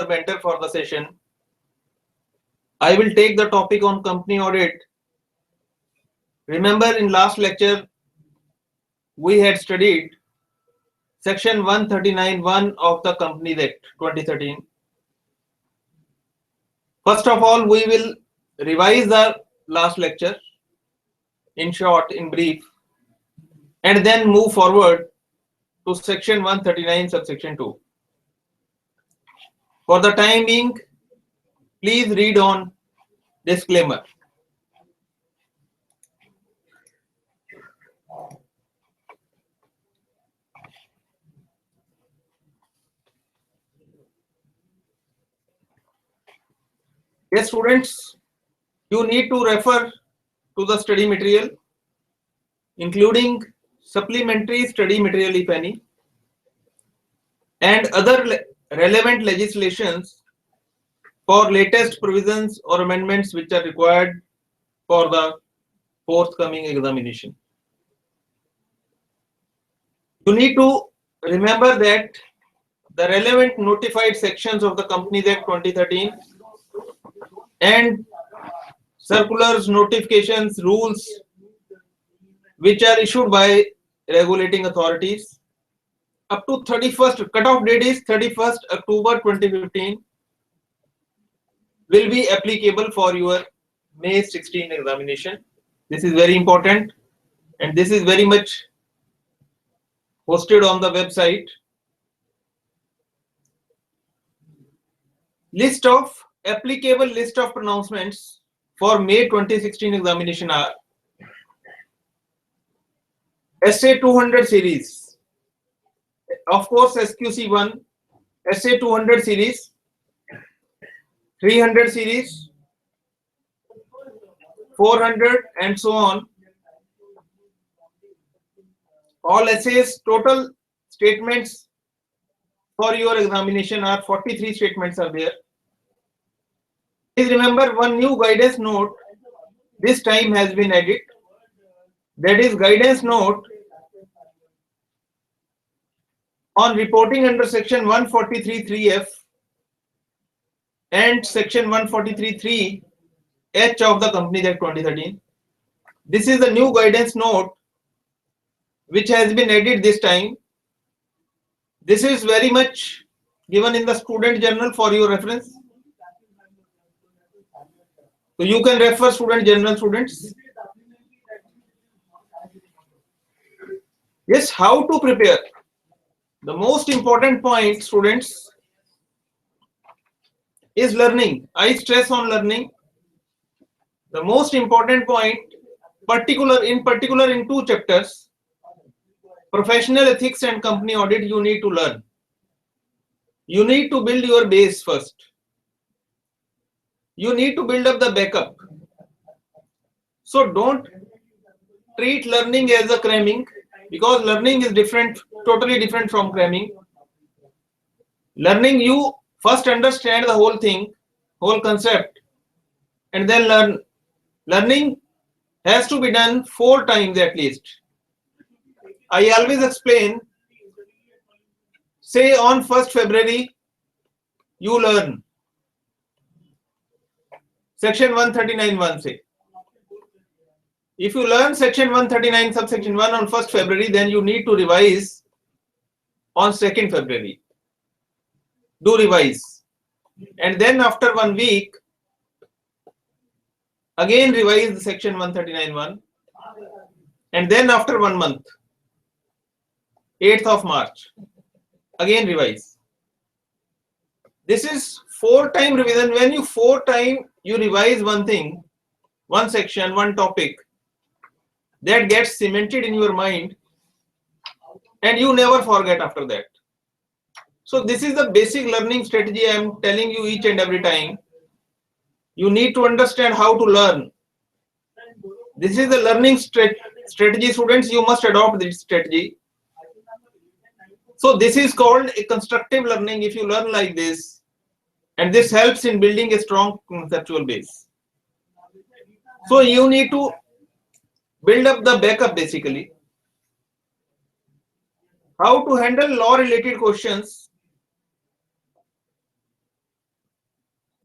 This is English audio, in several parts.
our mentor for the session. I will take the topic on company audit. Remember, in last lecture, we had studied section 139(1) of the Companies Act 2013. First of all, we will revise the last lecture in short, in brief, and then move forward to section 139 subsection 2. For the time being, please read on disclaimer. Yes, students, you need to refer to the study material, including supplementary study material, if any, and other relevant legislations for latest provisions or amendments which are required for the forthcoming examination. You need to remember that the relevant notified sections of the Companies Act 2013 and circulars, notifications, rules which are issued by regulating authorities up to 31st, cutoff date is 31st October 2015, will be applicable for your May 16 examination. This is very important, and this is very much posted on the website. List of applicable list of pronouncements for May 2016 examination are SA 200 series, of course SQC 1, SA 200 series, 300 series, 400 and so on. All essays, total statements for your examination are 43 statements are there. Please remember, one new guidance note this time has been added. That is guidance note on reporting under section 143(3)(f) and section 143(3)(h) of the Companies Act 2013. This is the new guidance note which has been added this time. This is very much given in the student journal for your reference. So you can refer student journal, students. Yes, how to prepare? The most important point, students, is learning. I stress on learning. The most important point, in particular in two chapters, professional ethics and company audit, you need to learn. You need to build your base first. You need to build up the backup. So don't treat learning as a cramming, because learning is different, totally different from cramming. Learning, you first understand the whole thing, whole concept, and then learn. Learning has to be done 4 times at least. I always explain, say on 1st February, you learn section 139(1), say. If you learn section 139 subsection 1 on 1st February, then you need to revise on 2nd February. Do revise. And then after 1 week, again revise the section 139(1). And then after 1 month, 8th of March, again revise. This is 4-time revision. When you 4 times you revise one thing, one section, one topic, that gets cemented in your mind and you never forget after that. So this is the basic learning strategy I am telling you each and every time. You need to understand how to learn. This is the learning strategy, students. You must adopt this strategy. So this is called a constructive learning if you learn like this, and this helps in building a strong conceptual base. So you need to build up the backup basically. How to handle law related questions.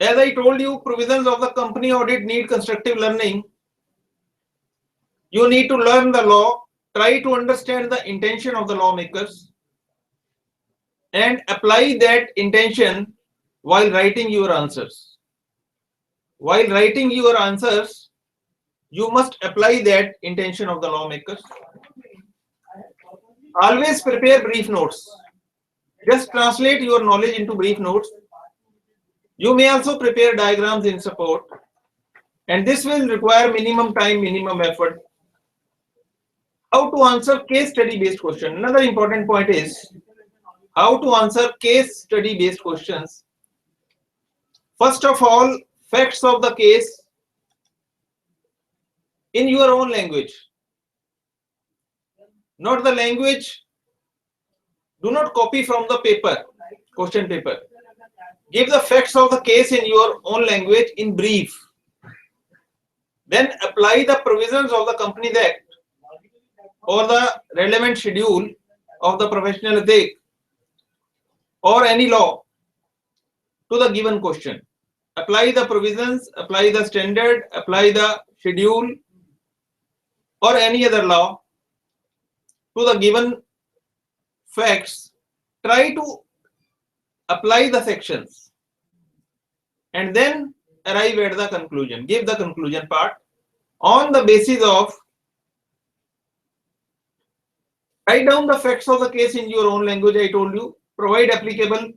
As I told you, provisions of the company audit need constructive learning. You need to learn the law, try to understand the intention of the lawmakers, and apply that intention while writing your answers. While writing your answers, you must apply that intention of the lawmakers. Always prepare brief notes. Just translate your knowledge into brief notes. You may also prepare diagrams in support, and this will require minimum time, minimum effort. How to answer case study based question. Another important point is how to answer case study based questions. First of all, facts of the case in your own language, not the language. Do not copy from the paper, question paper. Give the facts of the case in your own language in brief. Then apply the provisions of the Companies Act or the relevant schedule of the professional ethics or any law to the given question. Apply the provisions, apply the standard, apply the schedule or any other law to the given facts. Try to apply the sections and then arrive at the conclusion. Give the conclusion part on the basis of write down the facts of the case in your own language. I told you, provide applicable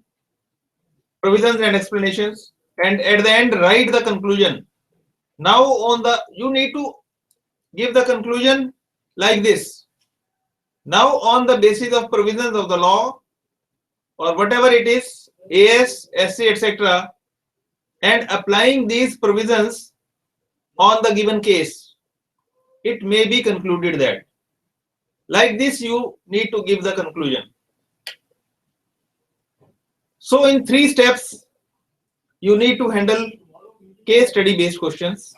provisions and explanations, and at the end write the conclusion. Now on the you need to give the conclusion like this. Now on the basis of provisions of the law or whatever it is, AS, SC, etc., and applying these provisions on the given case, it may be concluded that. Like this, you need to give the conclusion. So in 3 steps, you need to handle case study based questions.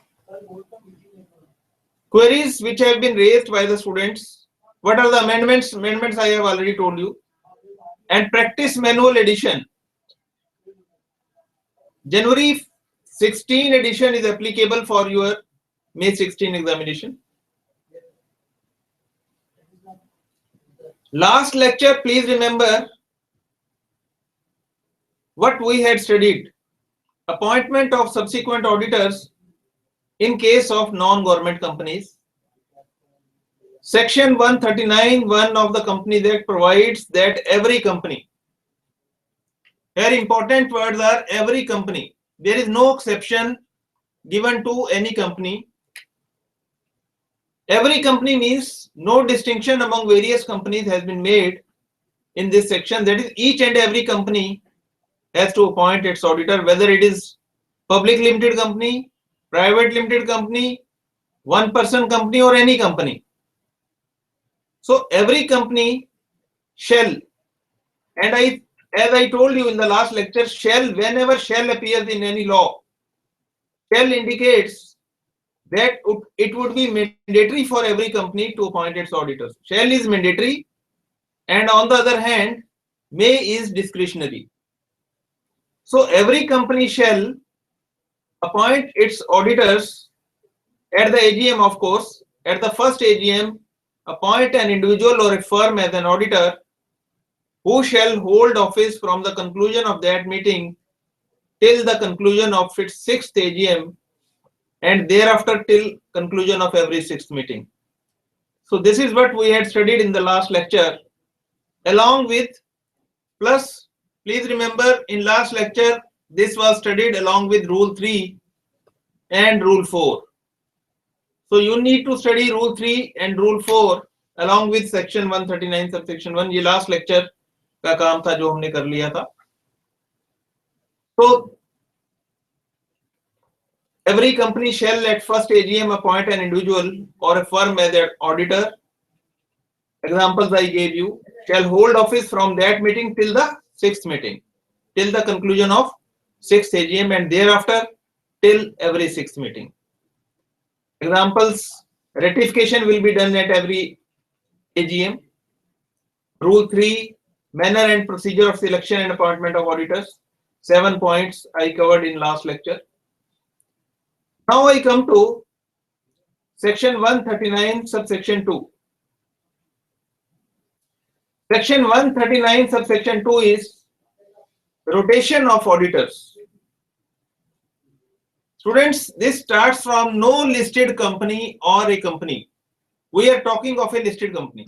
Queries which have been raised by the students. What are the amendments? Amendments I have already told you. And practice manual edition. January 16 edition is applicable for your May 16 examination. Last lecture, please remember what we had studied. Appointment of subsequent auditors in case of non-government companies. Section 139(1) of the Companies Act provides that every company, very important words are every company. There is no exception given to any company. Every company means no distinction among various companies has been made in this section. That is, each and every company has to appoint its auditor, whether it is public limited company, private limited company, one person company or any company. So every company shall, and as I told you in the last lecture, shall, whenever shall appears in any law, shall indicates that it would be mandatory for every company to appoint its auditors. Shall is mandatory, and on the other hand, may is discretionary. So every company shall appoint its auditors at the AGM, of course. At the first AGM, appoint an individual or a firm as an auditor who shall hold office from the conclusion of that meeting till the conclusion of its 6th AGM and thereafter till conclusion of every 6th meeting. So this is what we had studied in the last lecture, along with plus, please remember in last lecture this was studied along with rule 3 and rule 4. So you need to study rule 3 and rule 4 along with section 139 subsection 1. ये last lecture का काम था जो हमने कर लिया था. So every company shall at first AGM appoint an individual or a firm as an auditor. Examples I gave you. Shall hold office from that meeting till the 6th meeting, till the conclusion of 6th AGM and thereafter till every 6th meeting. Examples: ratification will be done at every AGM. Rule 3, manner and procedure of selection and appointment of auditors. 7 points I covered in last lecture. Now I come to section 139 subsection 2. Section 139 subsection 2 is rotation of auditors. Students, this starts from no listed company or a company. We are talking of a listed company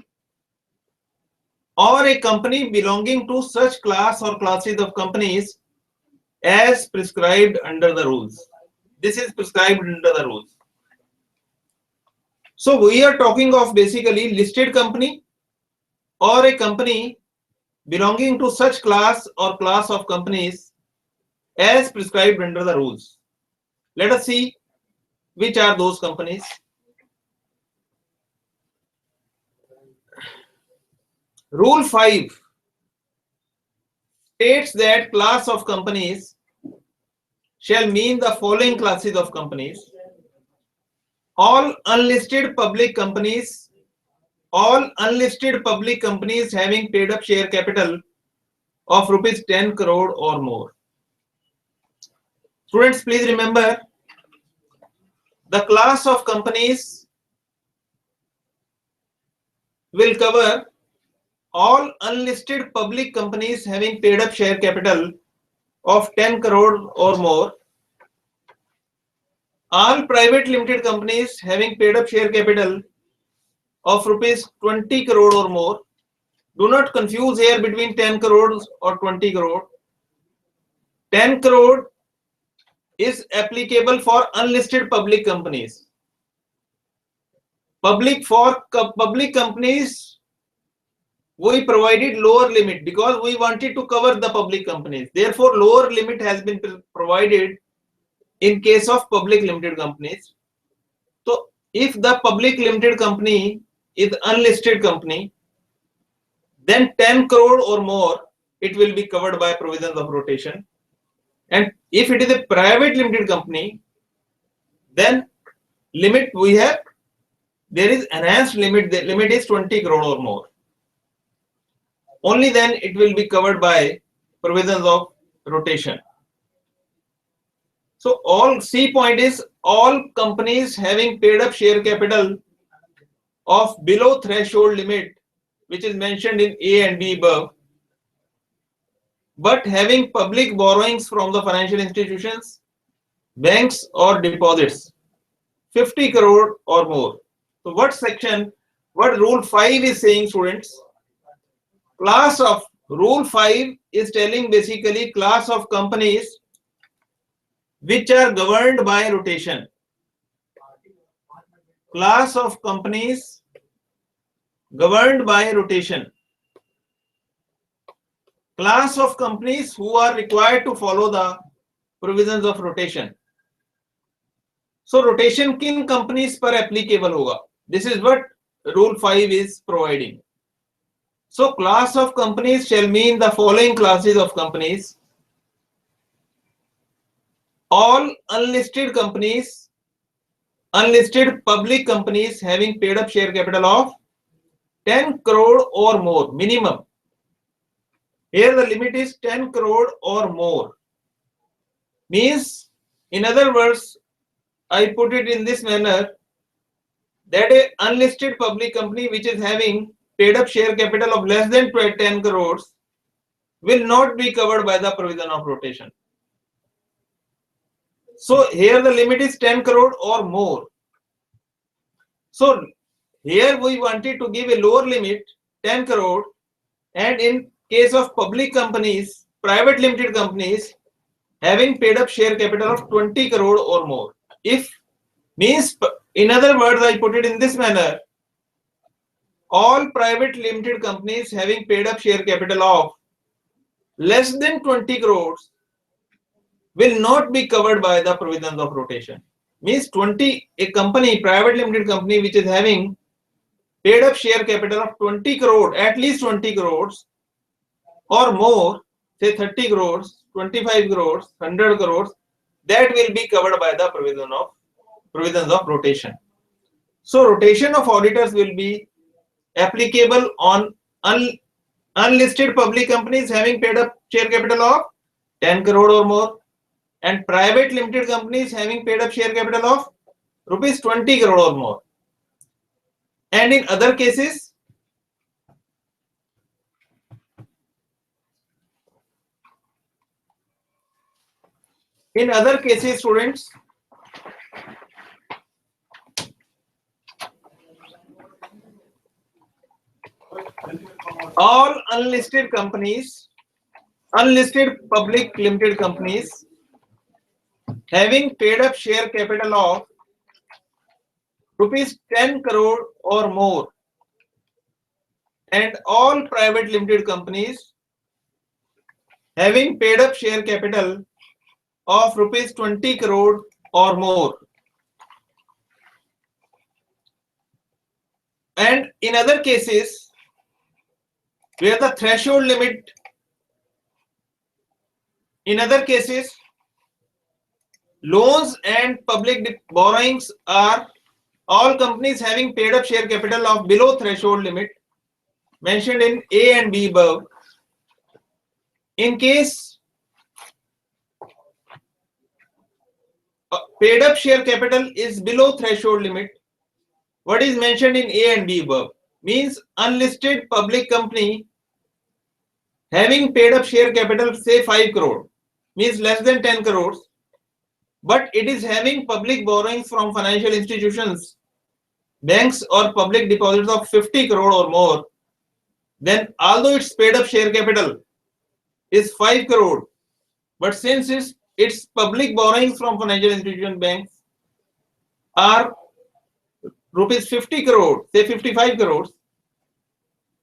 or a company belonging to such class or classes of companies as prescribed under the rules. This is prescribed under the rules. So we are talking of basically listed company or a company belonging to such class or class of companies as prescribed under the rules. Let us see which are those companies. Rule 5 states that class of companies shall mean the following classes of companies: all unlisted public companies, having paid up share capital of rupees 10 crore or more. Students, please remember, the class of companies will cover all unlisted public companies having paid up share capital of 10 crore or more, all private limited companies having paid up share capital of rupees 20 crore or more. Do not confuse here between 10 crores or 20 crore. 10 crore is applicable for unlisted public companies. Public companies, we provided lower limit because we wanted to cover the public companies. Therefore, lower limit has been provided in case of public limited companies. So, if the public limited company is unlisted company, then 10 crore or more, it will be covered by provisions of rotation. And if it is a private limited company, then limit we have, there is enhanced limit, the limit is 20 crore or more. Only then it will be covered by provisions of rotation. So all C point is all companies having paid up share capital of below threshold limit, which is mentioned in A and B above, but having public borrowings from the financial institutions, banks or deposits 50 crore or more. So what section, what rule 5 is saying, students? Class of rule 5 is telling basically class of companies which are governed by rotation. Class of companies governed by rotation. Class of companies who are required to follow the provisions of rotation. So rotation किन companies पर applicable होगा? This is what rule 5 is providing. So class of companies shall mean the following classes of companies: all unlisted companies, unlisted public companies having paid up share capital of 10 crore or more minimum. Here the limit is 10 crore or more. Means, in other words, I put it in this manner, that a unlisted public company which is having paid up share capital of less than 10 crores will not be covered by the provision of rotation. So here the limit is 10 crore or more. So here we wanted to give a lower limit 10 crore, and in case of public companies, private limited companies having paid up share capital of 20 crore or more. If means, in other words, I put it in this manner, all private limited companies having paid up share capital of less than 20 crores will not be covered by the provisions of rotation. Means a company, private limited company which is having paid up share capital of 20 crore, at least 20 crores or more, say 30 crores, 25 crores, 100 crores, that will be covered by the provisions of rotation. So rotation of auditors will be applicable on unlisted public companies having paid up share capital of 10 crore or more, and private limited companies having paid up share capital of rupees 20 crore or more. And in other cases, students, all unlisted companies, unlisted public limited companies having paid up share capital of rupees 10 crore or more, and all private limited companies having paid up share capital of rupees 20 crore or more. And in other cases where the threshold limit, in other cases, loans and public borrowings are all companies having paid up share capital of below threshold limit mentioned in A and B above. In case paid up share capital is below threshold limit, what is mentioned in A and B above means unlisted public company having paid up share capital, say 5 crore, means less than 10 crores, but it is having public borrowings from financial institutions, banks or public deposits of 50 crore or more, then although its paid up share capital is 5 crore, but since its public borrowings from financial institution banks are rupees 50 crore, say 55 crores,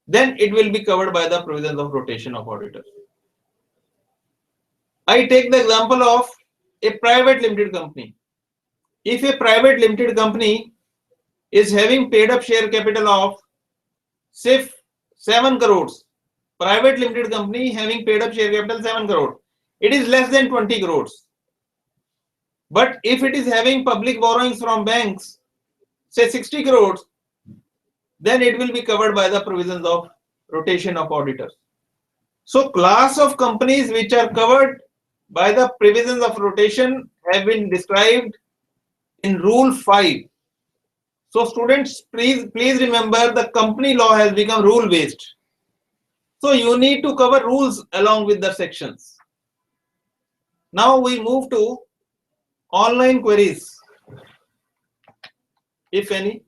then it will be covered by the provisions of rotation of auditors. I take the example of a private limited company. If a private limited company is having paid up share capital of say 7 crores, private limited company having paid up share capital 7 crore, it is less than 20 crores. But if it is having public borrowings from banks, say 60 crores, then it will be covered by the provisions of rotation of auditors. So class of companies which are covered by the provisions of rotation have been described in Rule 5. So students, please remember the company law has become rule based. So you need to cover rules along with the sections. Now we move to online queries, if any.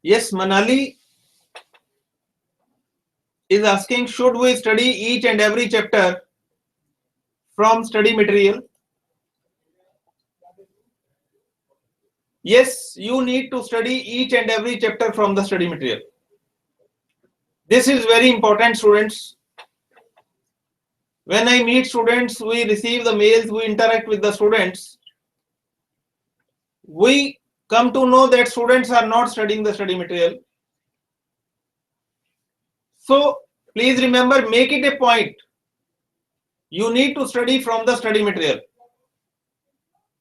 Yes, Manali is asking, should we study each and every chapter from study material? Yes, you need to study each and every chapter from the study material. This is very important, students. When I meet students, we receive the mails, we interact with the students, we come to know that students are not studying the study material. So please remember, make it a point. You need to study from the study material,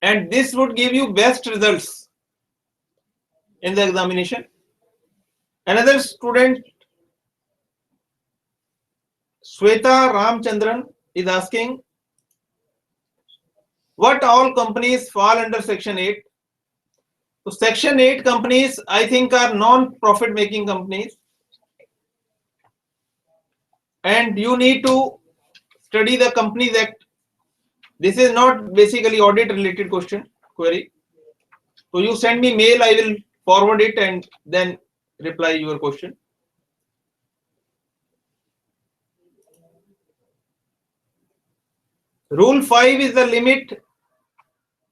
and this would give you best results in the examination. Another student, Sweta Ramchandran, is asking, what all companies fall under Section 8? So Section 8 companies, I think, are non-profit making companies, and you need to study the Companies Act. This is not basically audit related query. So you send me mail, I will forward it and then reply your question. Rule 5 is the limit.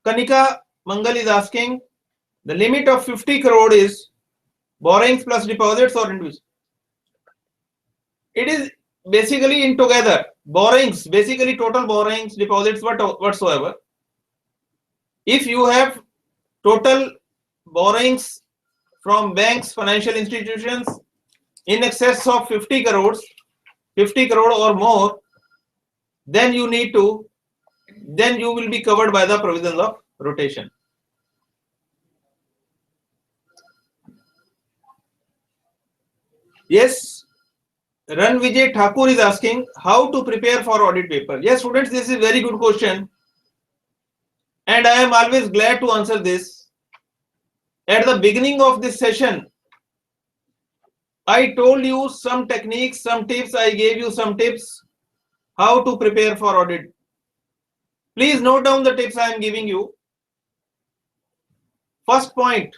Kanika Mangal is asking, the limit of 50 crore is borrowings plus deposits or individual? It is basically in together. Borrowings, basically total borrowings, deposits, whatsoever. If you have total borrowings from banks, financial institutions in excess of 50 crore or more, then you will be covered by the provisions of rotation. Yes, Ran Vijay Thakur is asking how to prepare for audit paper. Yes, students, this is a very good question. And I am always glad to answer this. At the beginning of this session, I told you some techniques, some tips. I gave you some tips how to prepare for audit. Please note down the tips I am giving you. First point,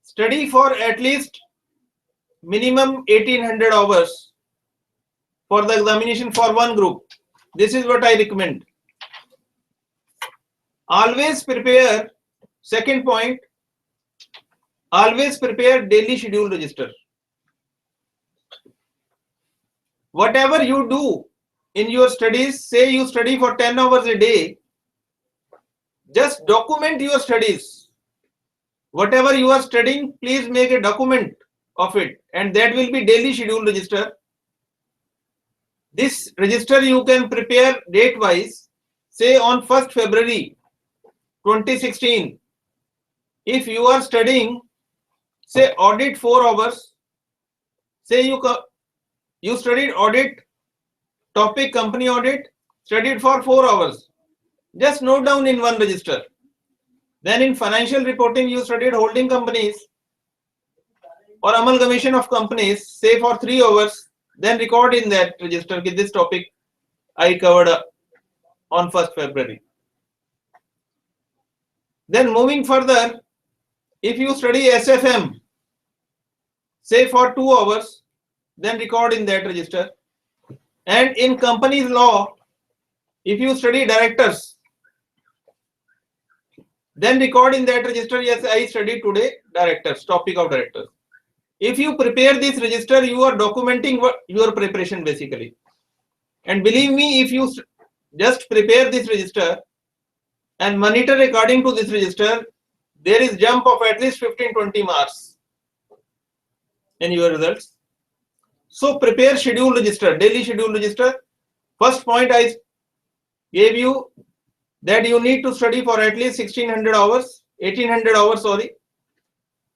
study for at least minimum 1800 hours for the examination for one group. This is what I recommend. Always prepare, second point, always prepare daily schedule register. Whatever you do in your studies, say you study for 10 hours a day, just document your studies. Whatever you are studying, please make a document of it, and that will be daily schedule register. This register you can prepare date wise, say on 1st February 2016. If you are studying, say audit 4 hours, say you studied audit topic company audit, studied for 4 hours. Just note down in one register. Then in financial reporting, you studied holding companies or amalgamation of companies, say for 3 hours. Then record in that register with this topic I covered on 1st February. Then moving further, if you study SFM, say for 2 hours, then record in that register. And in company's law, if you study directors, then record in that register, yes, I studied today directors, topic of directors. If you prepare this register, you are documenting your preparation basically. And believe me, if you just prepare this register and monitor according to this register, there is jump of at least 15-20 marks in your results. So prepare schedule register, daily schedule register. First point I gave you that you need to study for at least 1800 hours, sorry.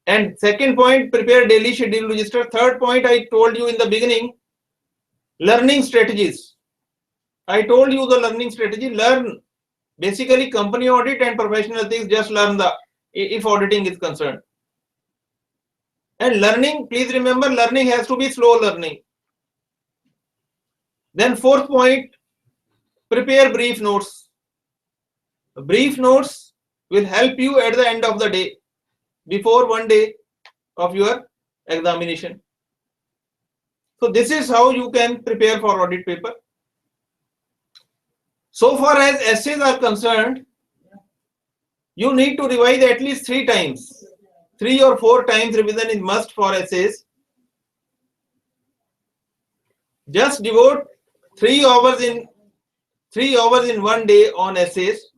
And second point, prepare daily schedule register. Third point, I told you in the beginning, learning strategies. I told you the learning strategy, learn basically company audit and professional things, just learn the, if auditing is concerned. And learning, please remember, learning has to be slow learning. Then fourth point, prepare brief notes. Brief notes will help you at the end of the day, before one day of your examination. So this is how you can prepare for audit paper. So far as essays are concerned, you need to revise at least 3 times. 3 or 4 times revision is must for essays. Just devote 3 hours in one day on essays.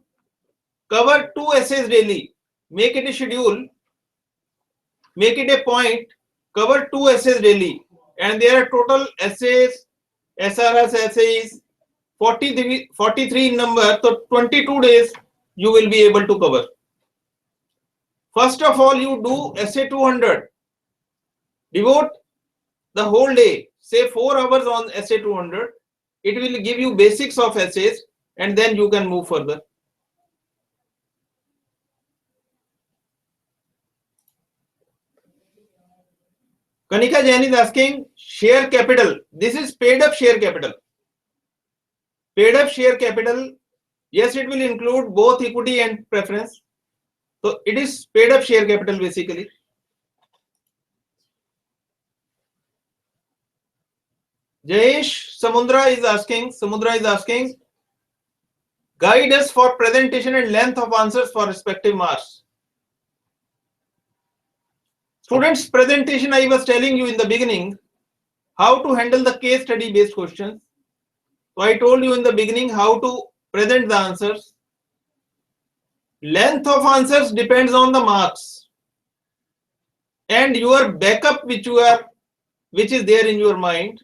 Cover 2 essays daily. Make it a schedule. Make it a point. Cover 2 essays daily. And there are total essays, SRS essays, 43 in number. So 22 days you will be able to cover. First of all, you do essay 200. Devote the whole day, say 4 hours on essay 200. It will give you basics of essays, and then you can move further. Kanika Jain is asking share capital. This is paid up share capital. Paid up share capital, yes, it will include both equity and preference. So it is paid up share capital basically. Jayesh Samudra is asking, guide us for presentation and length of answers for respective marks. Students, presentation I was telling you in the beginning, how to handle the case study based questions. So I told you in the beginning how to present the answers. Length of answers depends on the marks and your backup which is there in your mind.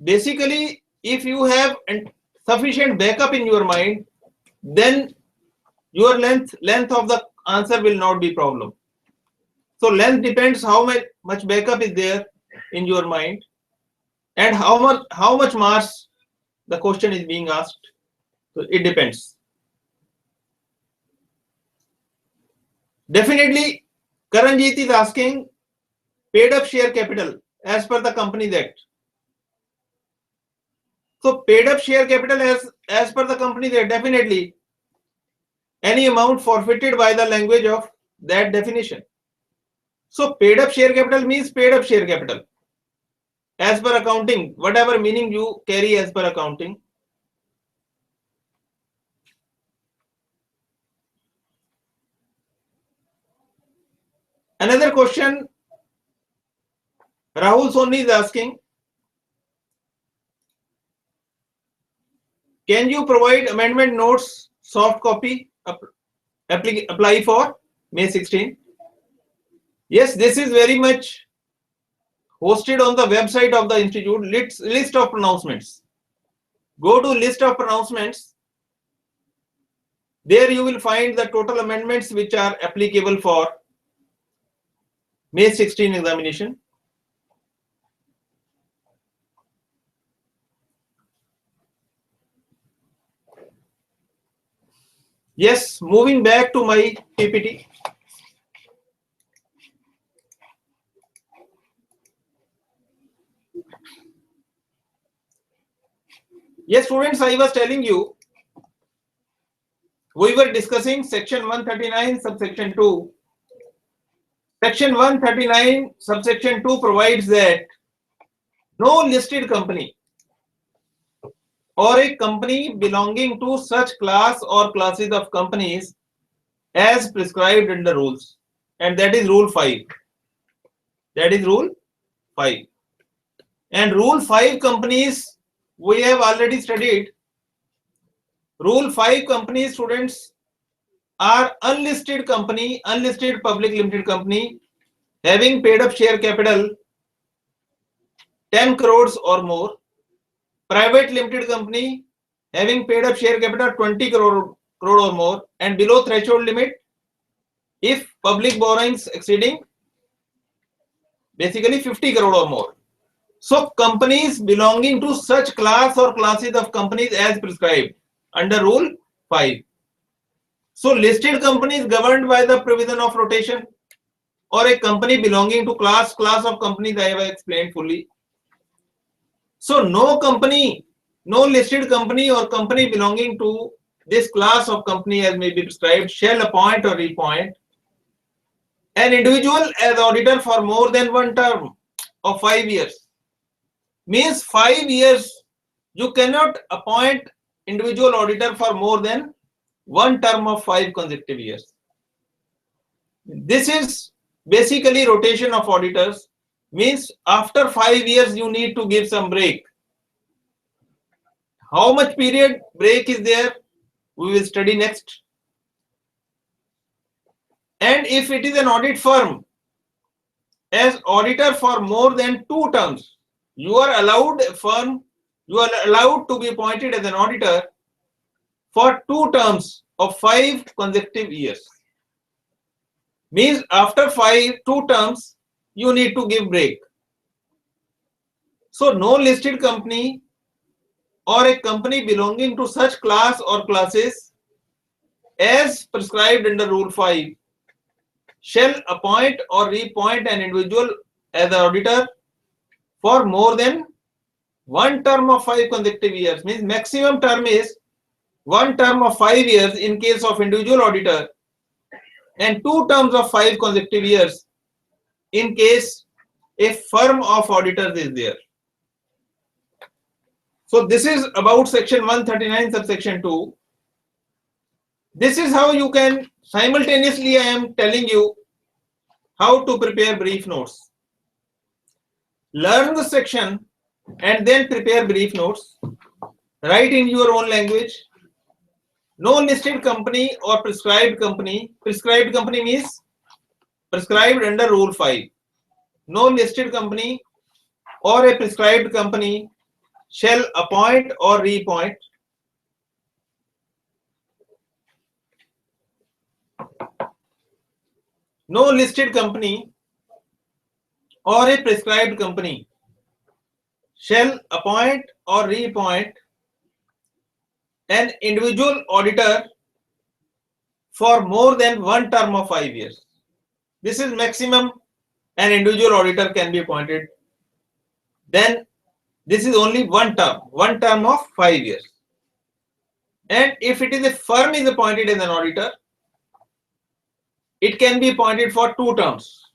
Basically, if you have sufficient backup in your mind, then your length of the answer will not be problem. So length depends how much backup is there in your mind and how much marks the question is being asked. So it depends. Definitely, Karanjit is asking paid up share capital as per the Companies Act. So paid up share capital as per the Companies Act, definitely any amount forfeited by the language of that definition. So paid up share capital means paid up share capital as per accounting, whatever meaning you carry as per accounting. Another question Rahul Soni is asking, can you provide amendment notes soft copy apply for May 16? Yes, this is very much hosted on the website of the institute, list of pronouncements. Go to list of pronouncements. There you will find the total amendments which are applicable for May 16 examination. Yes, moving back to my PPT. Yes, students, I was telling you, we were discussing section 139 subsection 2. Section 139 subsection 2 provides that no listed company or a company belonging to such class or classes of companies as prescribed in the rules, and that is rule 5. That is rule 5. And rule 5 companies we have already studied. Rule 5 companies, students, are unlisted company, unlisted public limited company having paid up share capital 10 crores or more, private limited company having paid up share capital 20 crore or more, and below threshold limit if public borrowings exceeding basically 50 crore or more. So companies belonging to such class or classes of companies as prescribed under rule 5. So listed companies governed by the provision of rotation, or a company belonging to class of companies I have explained fully. So no company, no listed company or company belonging to this class of company as may be prescribed shall appoint or reappoint an individual as auditor for more than one term of 5 years. Means 5 years you cannot appoint individual auditor for more than one term of 5 consecutive years. This is basically rotation of auditors, means after 5 years you need to give some break. How much period break is there? We will study next. And if it is an audit firm, as auditor for more than 2 terms, you are allowed to be appointed as an auditor for 2 terms of 5 consecutive years. Means after 2 terms, you need to give break. So no listed company or a company belonging to such class or classes as prescribed under rule 5 shall appoint or reappoint an individual as an auditor for more than one term of 5 consecutive years. Means maximum term is one term of 5 years in case of individual auditor and 2 terms of 5 consecutive years in case a firm of auditors is there. So this is about section 139 subsection 2. This is how you can simultaneously, I am telling you how to prepare brief notes. Learn the section and then prepare brief notes. Write in your own language. No listed company or prescribed company. Prescribed company means prescribed under rule 5. No listed company or a prescribed company shall appoint or reappoint no listed company or a prescribed company shall appoint or reappoint an individual auditor for more than one term of 5 years. This is maximum an individual auditor can be appointed. Then this is only one term of 5 years. And if it is a firm is appointed as an auditor, it can be appointed for 2 terms.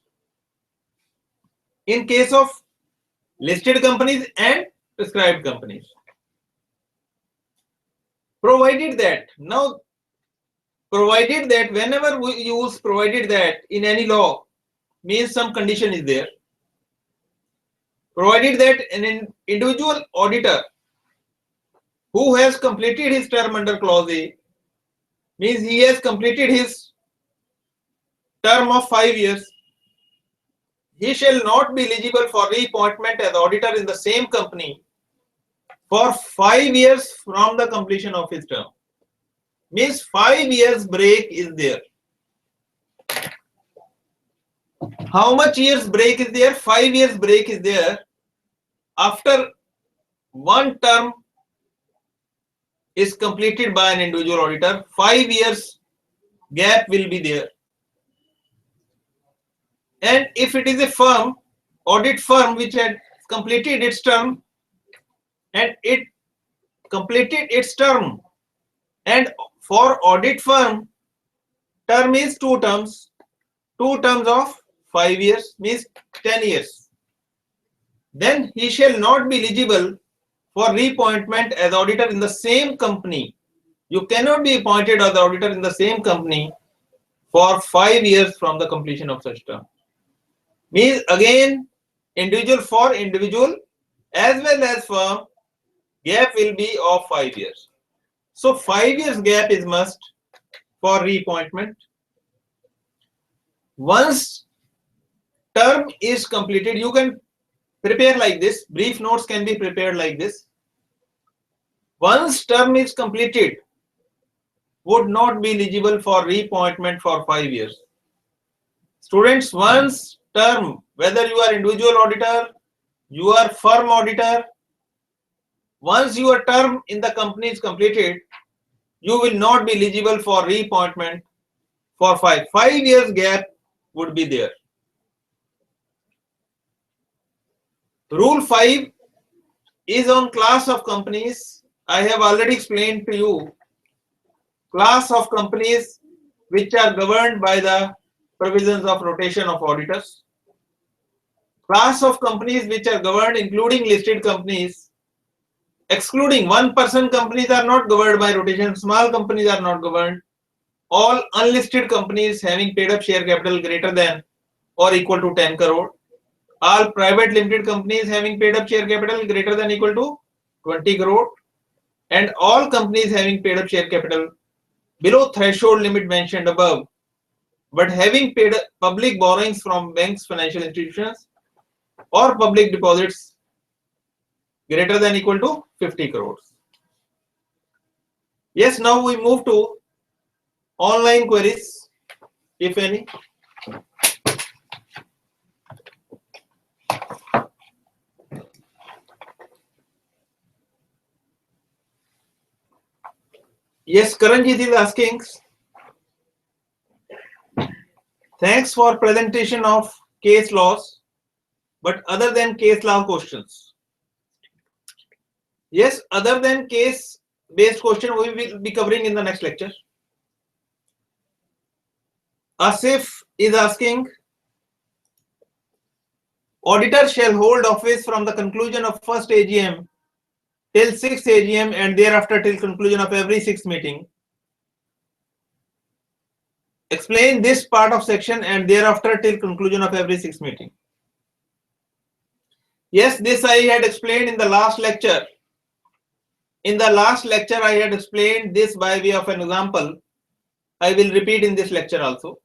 In case of listed companies and prescribed companies. Provided that whenever we use provided that in any law, means some condition is there. Provided that an individual auditor who has completed his term under clause A, means he has completed his term of 5 years, he shall not be eligible for reappointment as auditor in the same company for 5 years from the completion of his term. Means 5 years break is there. How much years break is there? 5 years break is there. After one term is completed by an individual auditor, 5 years gap will be there. And if it is a firm, audit firm which had completed its term and it completed its term, and for audit firm, term is 2 terms. 2 terms of 5 years means 10 years. Then he shall not be eligible for reappointment as auditor in the same company. You cannot be appointed as auditor in the same company for 5 years from the completion of such term. Means again, individual for individual as well as firm, gap will be of 5 years. So 5 years gap is must for reappointment. Once term is completed, you can prepare like this. Brief notes can be prepared like this. Once term is completed, would not be eligible for reappointment for 5 years. Students, once term, whether you are individual auditor, you are firm auditor, once your term in the company is completed, you will not be eligible for reappointment for 5 years gap would be there. Rule 5 is on class of companies. I have already explained to you class of companies which are governed by the provisions of rotation of auditors. Class of companies which are governed including listed companies, excluding one-person companies are not governed by rotation, small companies are not governed. All unlisted companies having paid up share capital greater than or equal to 10 crore. All private limited companies having paid up share capital greater than or equal to 20 crore. And all companies having paid up share capital below threshold limit mentioned above, but having paid public borrowings from banks, financial institutions, or public deposits greater than or equal to 50 crores. Yes, now we move to online queries, if any. Yes, Karanjit is asking, thanks for presentation of case laws, but other than case law questions. Yes, other than case based question we will be covering in the next lecture. Asif is asking, auditor shall hold office from the conclusion of first AGM till 6th AGM and thereafter till conclusion of every 6th meeting. Explain this part of section and thereafter till conclusion of every 6th meeting. Yes, this I had explained in the last lecture. In the last lecture, I had explained this by way of an example. I will repeat in this lecture also.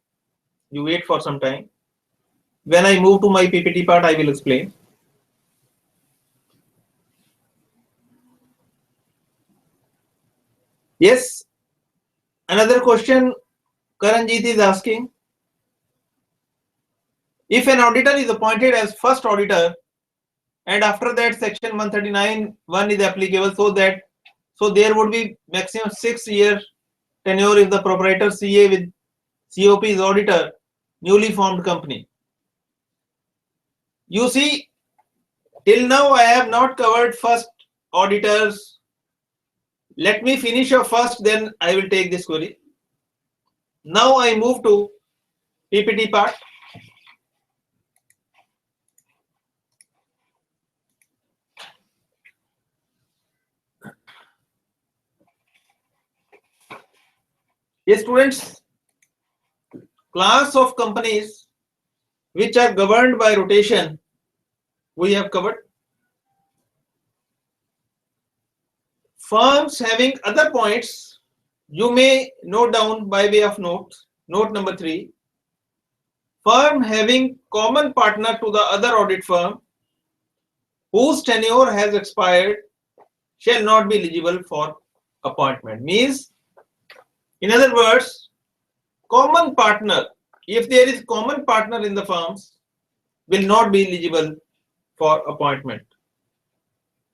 You wait for some time. When I move to my PPT part, I will explain. Yes, another question Karanjit is asking. If an auditor is appointed as first auditor, and after that section 139(1) is applicable, so there would be maximum 6-year tenure if the proprietor CA with COP is auditor, newly formed company. You see, till now I have not covered first auditors. Let me finish up first, then I will take this query. Now I move to PPT part. Yes, students, class of companies which are governed by rotation we have covered. Firms having other points you may note down by way of note. Note number 3. Firm having common partner to the other audit firm whose tenure has expired shall not be eligible for appointment. Means, in other words, common partner, if there is common partner in the firms, will not be eligible for appointment.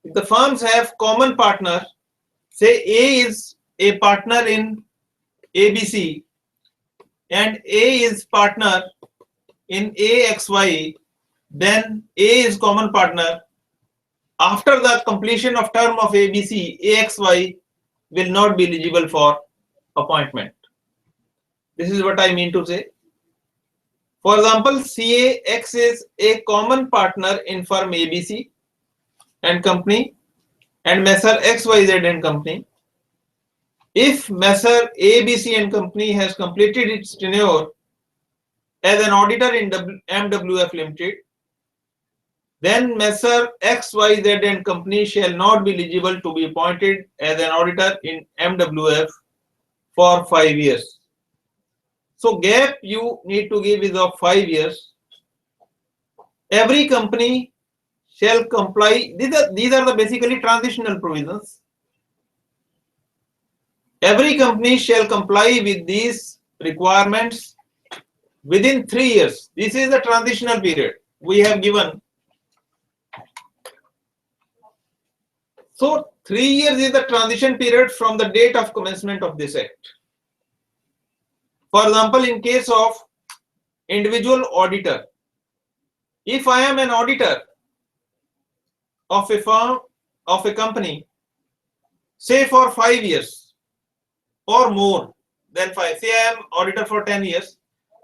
If the firms have common partner, say A is a partner in ABC and A is partner in AXY, then A is common partner. After the completion of term of ABC, AXY will not be eligible for appointment. This is what I mean to say. For example, CAX is a common partner in firm ABC and company and Messer XYZ and company. If Messer ABC and company has completed its tenure as an auditor in MWF Limited, then Messer XYZ and company shall not be eligible to be appointed as an auditor in MWF for 5 years. So gap you need to give is of 5 years. Every company shall comply. These are the basically transitional provisions. Every company shall comply with these requirements within 3 years. This is the transitional period we have given. So 3 years is the transition period from the date of commencement of this act. For example, in case of individual auditor, if I am an auditor of a firm, of a company, say for 5 years or more than 5, say I am auditor for 10 years,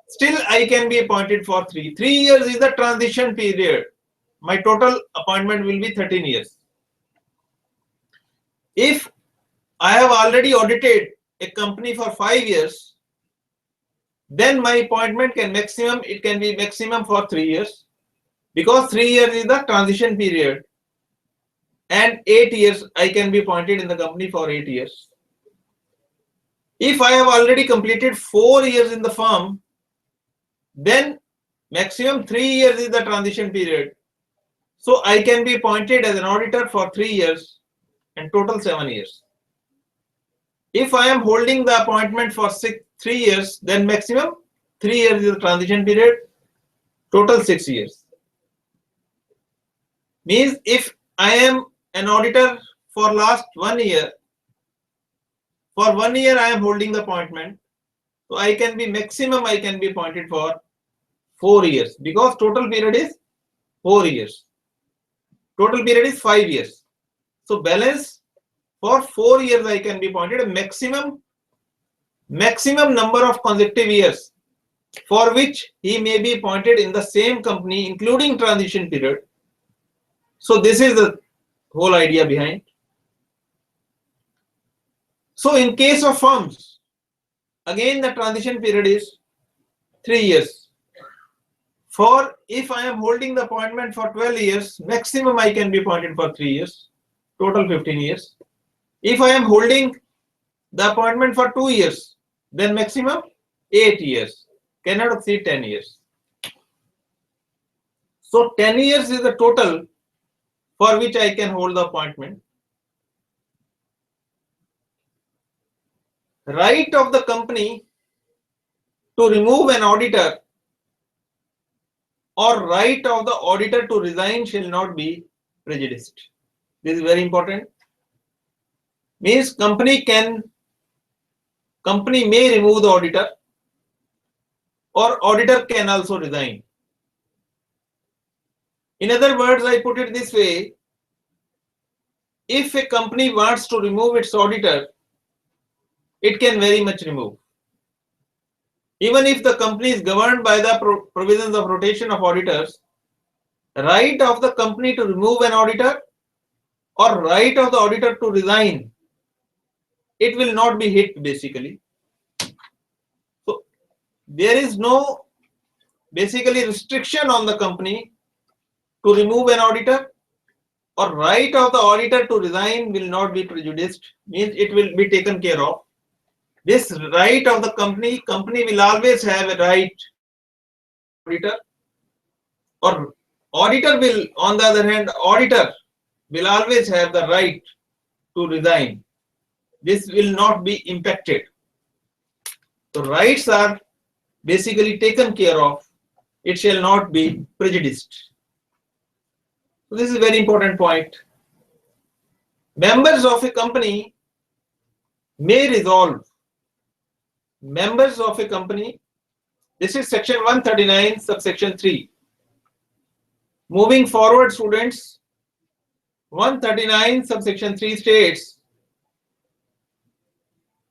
still I can be appointed for 3. 3 years is the transition period. My total appointment will be 13 years. If I have already audited a company for 5 years, then my appointment can be maximum for 3 years, because 3 years is the transition period, and 8 years I can be appointed in the company for 8 years. If I have already completed 4 years in the firm, then maximum 3 years is the transition period. So I can be appointed as an auditor for 3 years and total 7 years. If I am holding the appointment for 3 years, then maximum 3 years is the transition period, total 6 years. Means if I am an auditor for last 1 year, for 1 year I am holding the appointment, so I can be appointed for 4 years, because total period is 4 years. Total period is 5 years. So balance for 4 years I can be appointed, a maximum number of consecutive years for which he may be appointed in the same company, including transition period. So this is the whole idea behind. So in case of firms, again the transition period is 3 years. For if I am holding the appointment for 12 years, maximum I can be appointed for 3 years, total 15 years. If I am holding the appointment for 2 years, then maximum 8 years, cannot exceed 10 years. So 10 years is the total for which I can hold the appointment. Right of the company to remove an auditor or right of the auditor to resign shall not be prejudiced. This is very important. Means company may remove the auditor, or auditor can also resign. In other words, I put it this way: if a company wants to remove its auditor, it can very much remove. Even if the company is governed by the provisions of rotation of auditors, right of the company to remove an auditor or right of the auditor to resign, it will not be hit basically. So there is no basically restriction on the company to remove an auditor, or right of the auditor to resign will not be prejudiced, means it will be taken care of. This right of the company will always have a right auditor, or auditor will, on the other hand, auditor will always have the right to resign. This will not be impacted. The rights are basically taken care of. It shall not be prejudiced. So this is a very important point. Members of a company may resolve. Members of a company, this is section 139 subsection 3. Moving forward, students, 139 subsection 3 states,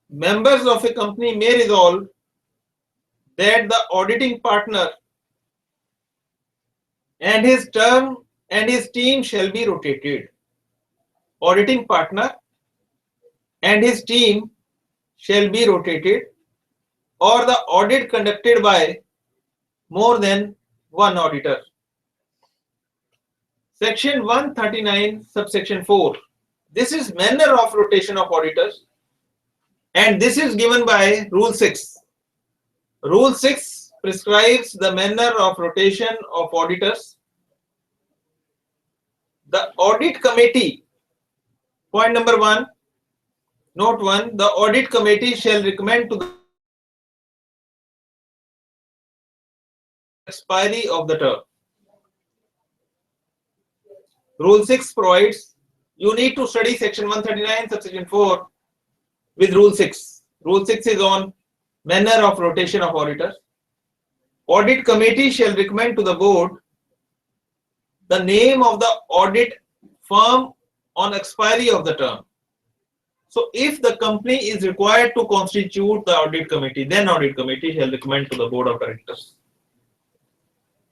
members of a company may resolve that the auditing partner and his term and his team shall be rotated. Auditing partner and his team shall be rotated, or the audit conducted by more than one auditor. Section 139 subsection 4. This is manner of rotation of auditors, and this is given by Rule 6. Rule 6 prescribes the manner of rotation of auditors. The audit committee, point number 1, note 1, the audit committee shall recommend to the expiry of the term. Rule 6 provides you need to study section 139 subsection 4 with Rule 6. Rule 6 is on manner of rotation of auditors. Audit committee shall recommend to the board the name of the audit firm on expiry of the term. So if the company is required to constitute the audit committee, then audit committee shall recommend to the board of directors.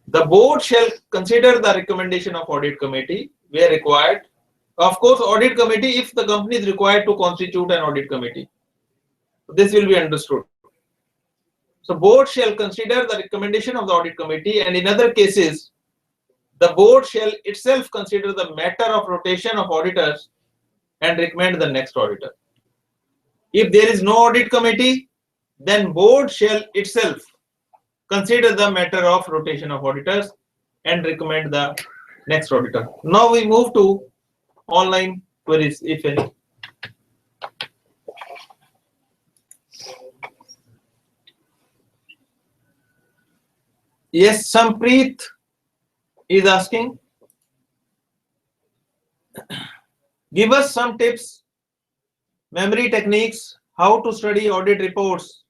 The board shall consider the recommendation of audit committee where required. Of course, audit committee, if the company is required to constitute an audit committee, this will be understood. So board shall consider the recommendation of the audit committee, and in other cases, the board shall itself consider the matter of rotation of auditors and recommend the next auditor. If there is no audit committee, then board shall itself consider the matter of rotation of auditors and recommend the next auditor. Now we move to online queries, if any. Yes, Sampreet is asking, give us some tips, memory techniques, how to study audit reports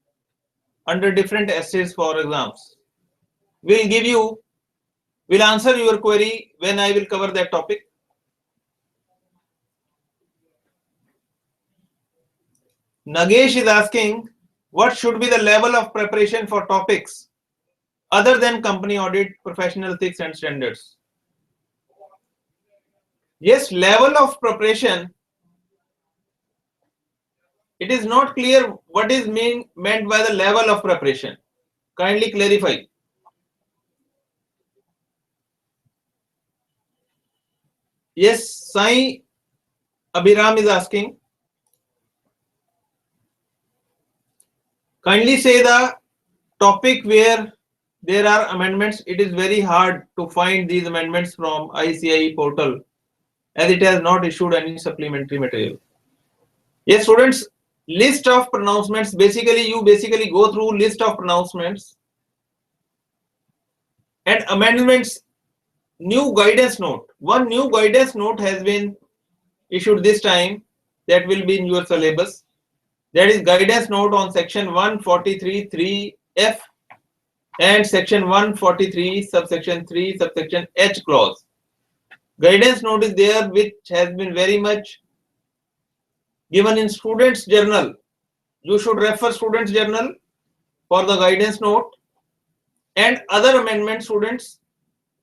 under different essays for exams. We'll answer your query when I will cover that topic. Nagesh is asking, what should be the level of preparation for topics other than company audit, professional ethics and standards? Yes, level of preparation. It is not clear what is meant by the level of preparation. Kindly clarify. Yes, Sai Abhiram is asking, kindly say the topic where there are amendments. It is very hard to find these amendments from ICIE portal as it has not issued any supplementary material. Yes, students, list of pronouncements. Basically, you go through list of pronouncements And amendments, new guidance note. One new guidance note has been issued this time that will be in your syllabus. That is guidance note on section 143(3)(f) and section 143 subsection 3 subsection H clause. Guidance note is there which has been very much given in students journal. You should refer students journal for the guidance note, and other amendment students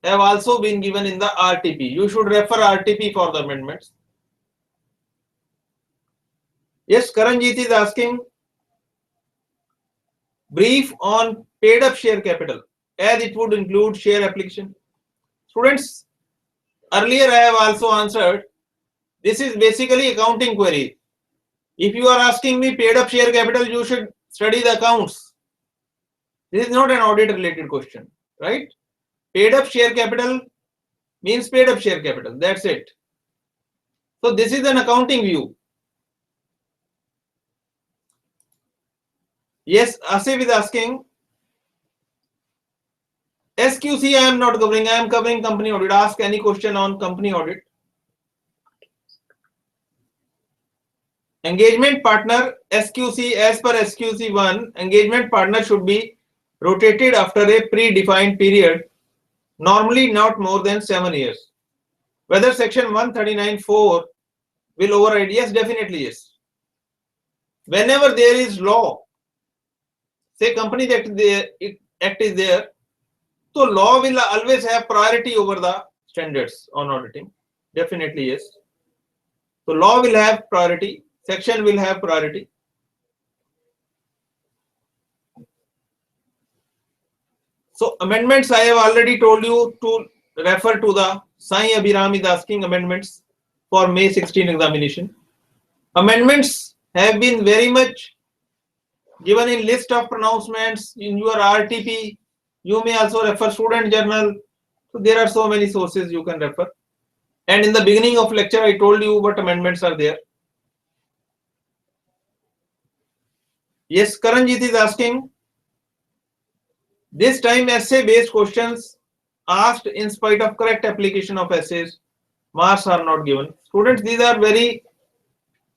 have also been given in the RTP. You should refer RTP for the amendments. Yes, Karanjit is asking brief on paid up share capital as it would include share application. Students, earlier I have also answered, this is basically accounting query. If you are asking me paid up share capital, you should study the accounts. This is not an audit related question, right? Paid up share capital means paid up share capital. That's it. So this is an accounting view. Yes, Asif is asking, SQC I am not covering, I am covering company audit. Ask any question on company audit. Engagement partner, SQC, as per SQC 1, engagement partner should be rotated after a predefined period, normally not more than 7 years. Whether section 139(4) will override? Yes, definitely yes. Whenever there is law, say Companies Act is there, so law will always have priority over the standards on auditing. Definitely yes. So law will have priority, section will have priority. So amendments, I have already told you to refer to the Sai Abhiram is asking amendments for May 16 examination. Amendments have been very much given in list of pronouncements in your RTP. You may also refer student journal. So there are so many sources you can refer. And in the beginning of lecture, I told you what amendments are there. Yes, Karanjit is asking, this time essay based questions asked in spite of correct application of essays, marks are not given. Students, these are very,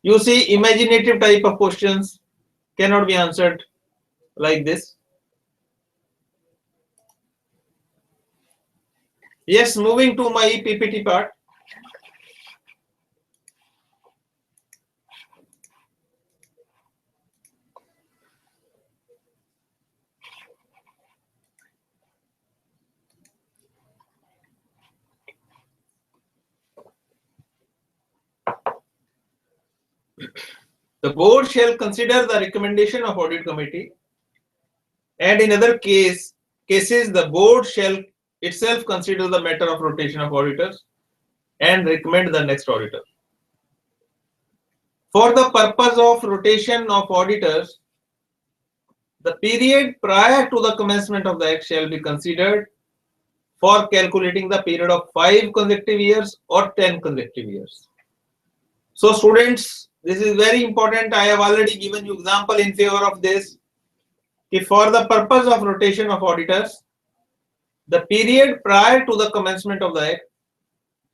you see, imaginative type of questions, cannot be answered like this. Yes, moving to my PPT part. The board shall consider the recommendation of audit committee, and in other cases the board shall itself consider the matter of rotation of auditors and recommend the next auditor. For the purpose of rotation of auditors, the period prior to the commencement of the act shall be considered for calculating the period of 5 consecutive years or 10 consecutive years. So students, this is very important. I have already given you example in favor of this. If for the purpose of rotation of auditors, the period prior to the commencement of the act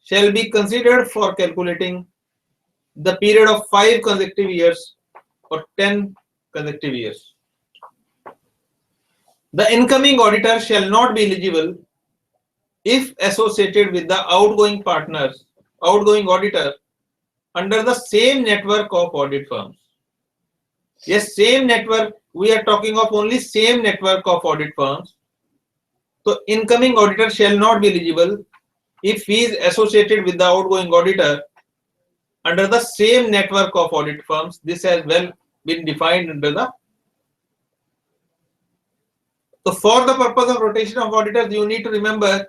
shall be considered for calculating the period of 5 consecutive years or 10 consecutive years. The incoming auditor shall not be eligible if associated with the outgoing auditor under the same network of audit firms. Yes, same network, we are talking of only same network of audit firms. So incoming auditor shall not be eligible if he is associated with the outgoing auditor under the same network of audit firms. This has well been defined under the. So for the purpose of rotation of auditors, you need to remember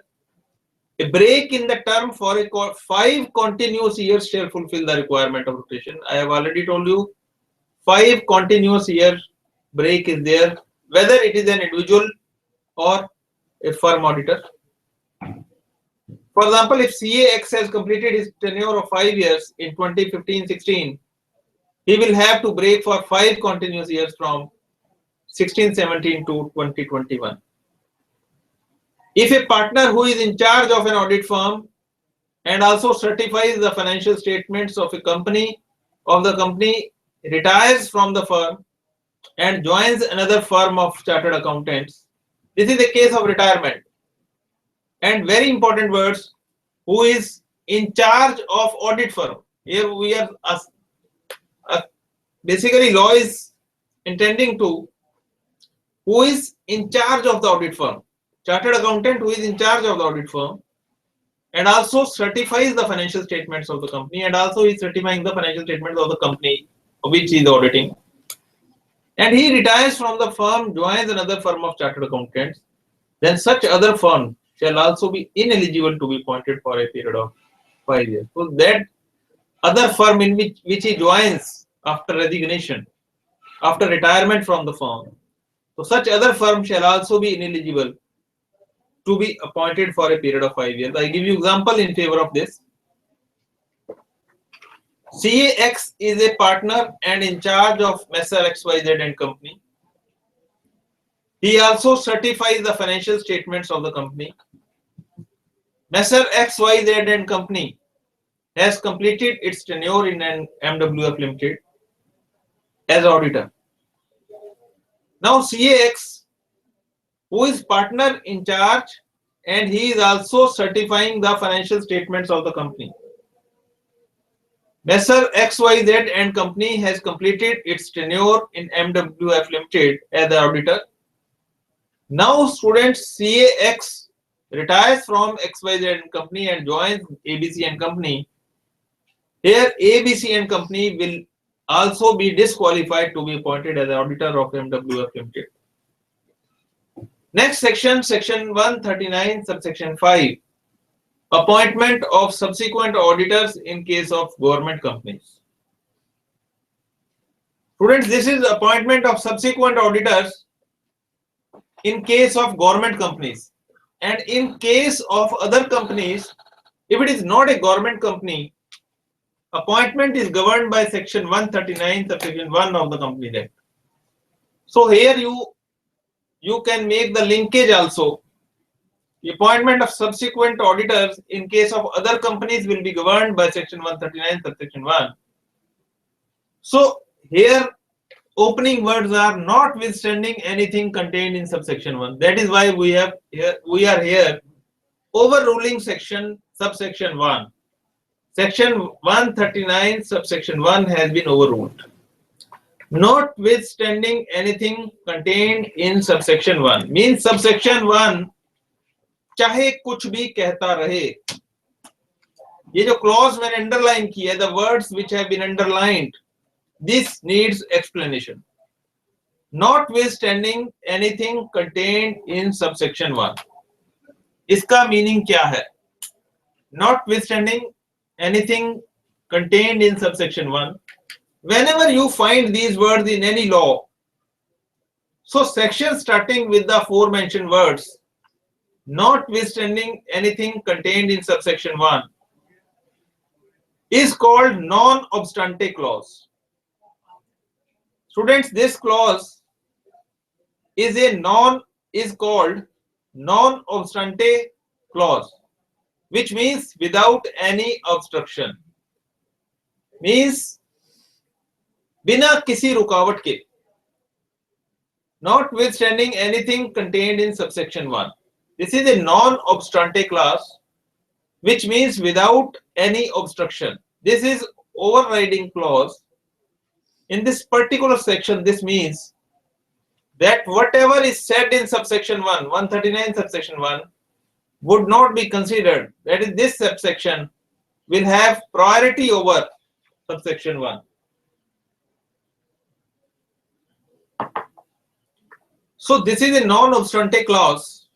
a break in the term for 5 continuous years shall fulfill the requirement of rotation. I have already told you 5 continuous years break is there, whether it is an individual or a firm auditor. For example, if CAX has completed his tenure of 5 years in 2015-16, he will have to break for 5 continuous years from 16-17 to 2021. If a partner who is in charge of an audit firm and also certifies the financial statements of a company, retires from the firm and joins another firm of chartered accountants. This is a case of retirement. And very important words, who is in charge of audit firm. Here we are basically law is intending to who is in charge of the audit firm. Chartered accountant who is in charge of the audit firm and also certifies the financial statements of the company and also is certifying the financial statements of the company which he is auditing. And he retires from the firm, joins another firm of chartered accountants, then such other firm shall also be ineligible to be appointed for a period of 5 years. So that other firm in which he joins after resignation, after retirement from the firm, so such other firm shall also be ineligible to be appointed for a period of 5 years. I give you example in favor of this. CAX is a partner and in charge of Messer XYZ and Company. He also certifies the financial statements of the company. Messer XYZ and Company has completed its tenure in an MWF Limited as auditor. Now CAX, who is partner in charge and he is also certifying the financial statements of the company. Messer XYZ and Company has completed its tenure in MWF Limited as the auditor. Now students, CAX retires from XYZ and Company and joins ABC and Company. Here ABC and Company will also be disqualified to be appointed as the auditor of MWF Limited. Next section, section 139, subsection 5. Appointment of subsequent auditors in case of government companies. Students, this is appointment of subsequent auditors in case of government companies. And in case of other companies, if it is not a government company, appointment is governed by section 139, subsection 1 of the Companies Act. So here you can make the linkage also. The appointment of subsequent auditors in case of other companies will be governed by section 139, subsection 1. So here opening words are notwithstanding anything contained in subsection 1. That is why we are here overruling subsection 1. Section 139, subsection 1 has been overruled. Notwithstanding anything contained in subsection 1 means subsection 1 चाहे कुछ भी कहता रहे. ये जो clause मैंने underline किया है, the words which have been underlined, this needs explanation. Notwithstanding anything contained in subsection 1. इसका meaning क्या है? Notwithstanding anything contained in subsection 1. Whenever you find these words in any law, so section starting with the aforementioned words, notwithstanding anything contained in subsection 1, is called non-obstante clause. Students, this clause is called non-obstante clause, which means without any obstruction, means बिना किसी रुकावट के. Notwithstanding anything contained in subsection 1. This is a non-obstante clause, which means without any obstruction. This is overriding clause. In this particular section, this means that whatever is said in subsection 1, 139 subsection 1, would not be considered. That is, this subsection will have priority over subsection 1. So this is a non-obstante clause,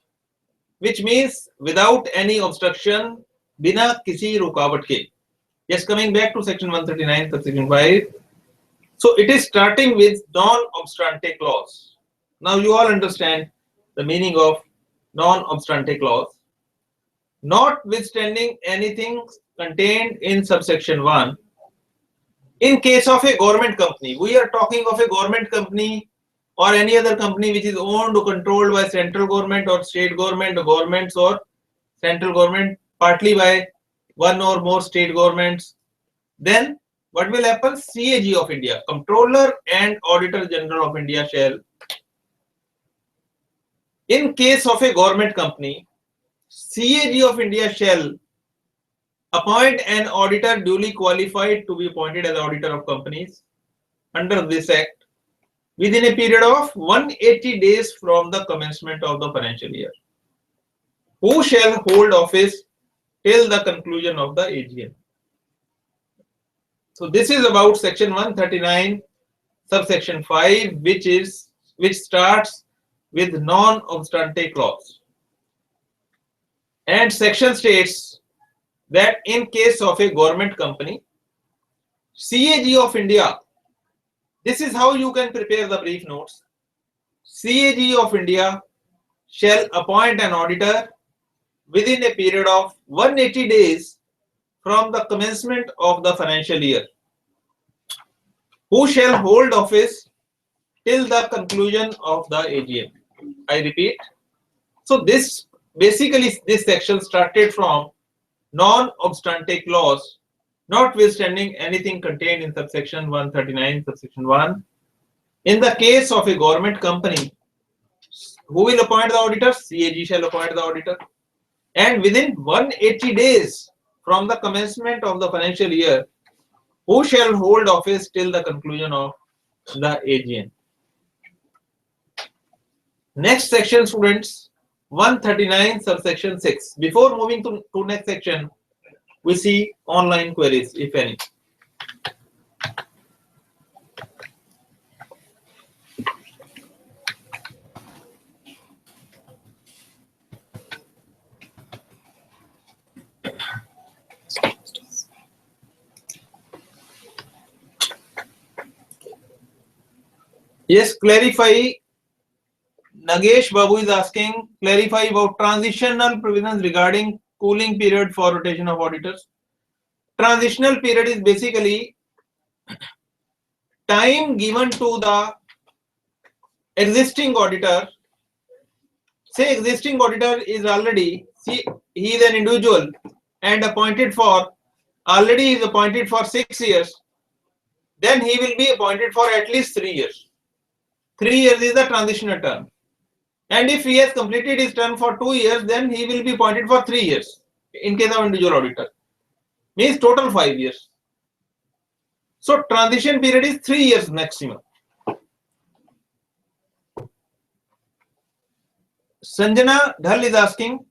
which means without any obstruction, बिना किसी रुकावट के. Yes, coming back to section 139, subsection 5. So it is starting with non-obstante clause. Now you all understand the meaning of non-obstante clause. Notwithstanding anything contained in subsection 1, in case of a government company, we are talking of a government company or any other company which is owned or controlled by central government or state government or governments or central government, partly by one or more state governments, then what will happen? CAG of India, Comptroller and Auditor General of India shall, in case of a government company, CAG of India shall appoint an auditor duly qualified to be appointed as auditor of companies under this act within a period of 180 days from the commencement of the financial year, who shall hold office till the conclusion of the AGM. So this is about section 139 subsection 5, which starts with non-obstante clause, and section states that in case of a government company, CAG of India, this is how you can prepare the brief notes. CAG of India shall appoint an auditor within a period of 180 days from the commencement of the financial year, who shall hold office till the conclusion of the AGM. I repeat. So this section started from non-obstante clause, notwithstanding anything contained in subsection 139, subsection 1. In the case of a government company, who will appoint the auditor? CAG shall appoint the auditor. And within 180 days from the commencement of the financial year, who shall hold office till the conclusion of the AGM. Next section, students, 139 subsection 6. Before moving to next section, we see online queries, if any. Yes, clarify. Nagesh Babu is asking, clarify about transitional provisions regarding cooling period for rotation of auditors. Transitional period is basically time given to the existing auditor. Say existing auditor is already, see, he is an individual and appointed for, already is appointed for 6 years. Then he will be appointed for at least 3 years. 3 years is the transitional term. And if he has completed his term for 2 years, then he will be appointed for 3 years in case of individual auditor. Means total 5 years. So transition period is 3 years maximum. Sanjana Dhal is asking,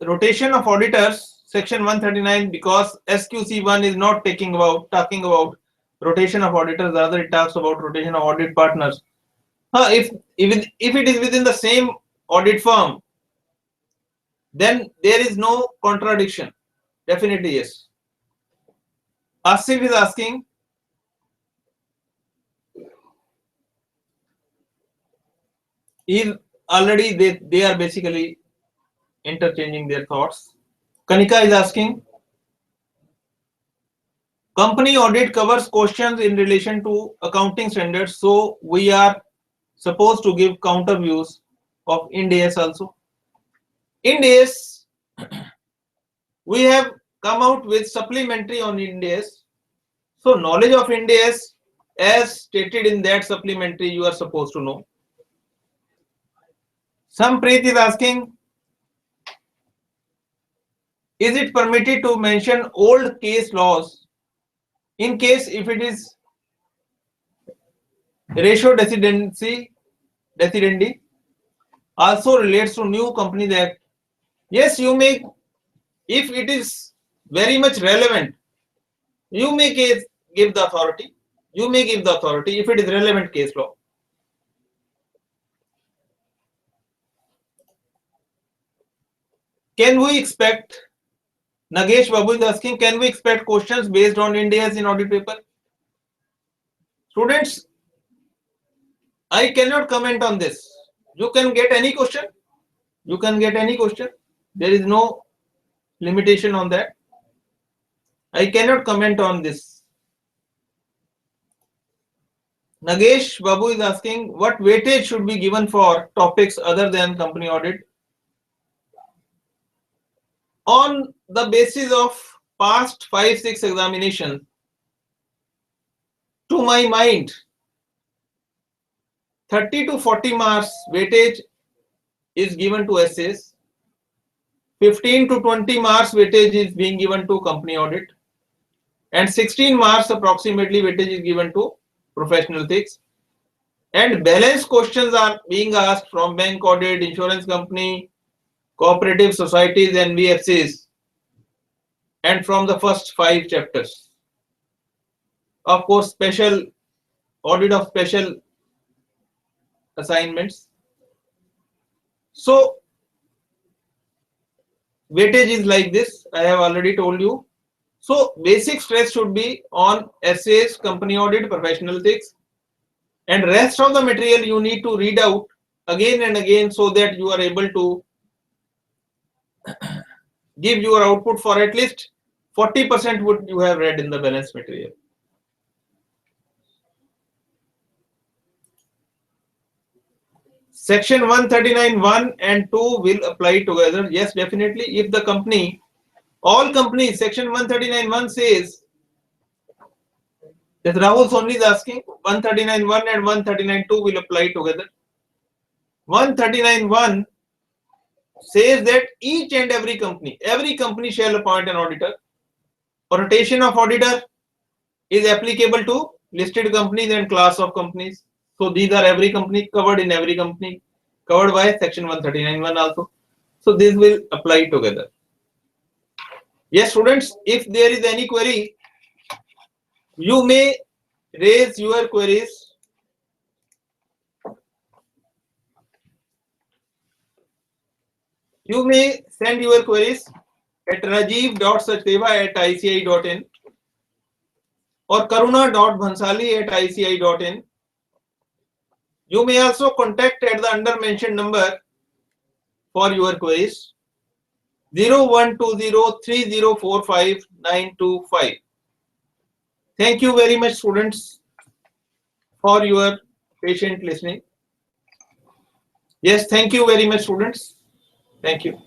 rotation of auditors, section 139, because SQC1 is not talking about rotation of auditors, rather it talks about rotation of audit partners. If it is within the same audit firm, then there is no contradiction. Definitely yes. Asif is asking, they are basically interchanging their thoughts. Kanika is asking, company audit covers questions in relation to accounting standards, so we are supposed to give counter views of Ind AS also. Ind AS, we have come out with supplementary on Ind AS. So knowledge of Ind AS as stated in that supplementary you are supposed to know. Sampreet is asking, is it permitted to mention old case laws in case if it is ratio decidendi also relates to new Companies Act? Yes, you may, if it is very much relevant, you may give the authority. You may give the authority if it is relevant case law. Can we expect, Nagesh Babu is asking, can we expect questions based on Ind AS in audit paper? Students, I cannot comment on this. You can get any question. You can get any question. There is no limitation on that. I cannot comment on this. Nagesh Babu is asking, what weightage should be given for topics other than company audit? On the basis of past 5-6 examinations, to my mind, 30 to 40 marks weightage is given to essays, 15 to 20 marks weightage is being given to company audit, and 16 marks approximately weightage is given to professional ethics. And balanced questions are being asked from bank audit, insurance company, cooperative societies, NBFCs, and from the first 5 chapters. Of course, special audit of special assignments. So weightage is like this, I have already told you. So basic stress should be on essays, company audit, professional ethics, and rest of the material you need to read out again and again so that you are able to give your output for at least 40% what you have read in the balanced material. Section 139(1) and 2 will apply together. Yes, definitely. If the company, all companies, section 139(1) says that Rahul Soni is asking 139(1) and 139(2) will apply together. 139(1) says that each and every company shall appoint an auditor. Rotation of auditor is applicable to listed companies and class of companies. So these are every company, covered in every company, covered by section 139(1) also. So this will apply together. Yes, students, if there is any query, you may raise your queries. You may send your queries at rajeev.sachdeva@ici.in or karuna.bhansali@ici.in. You may also contact at the under mentioned number for your queries 01203045 Thank you very much, students, for your patient listening. Yes, thank you very much, students. Thank you.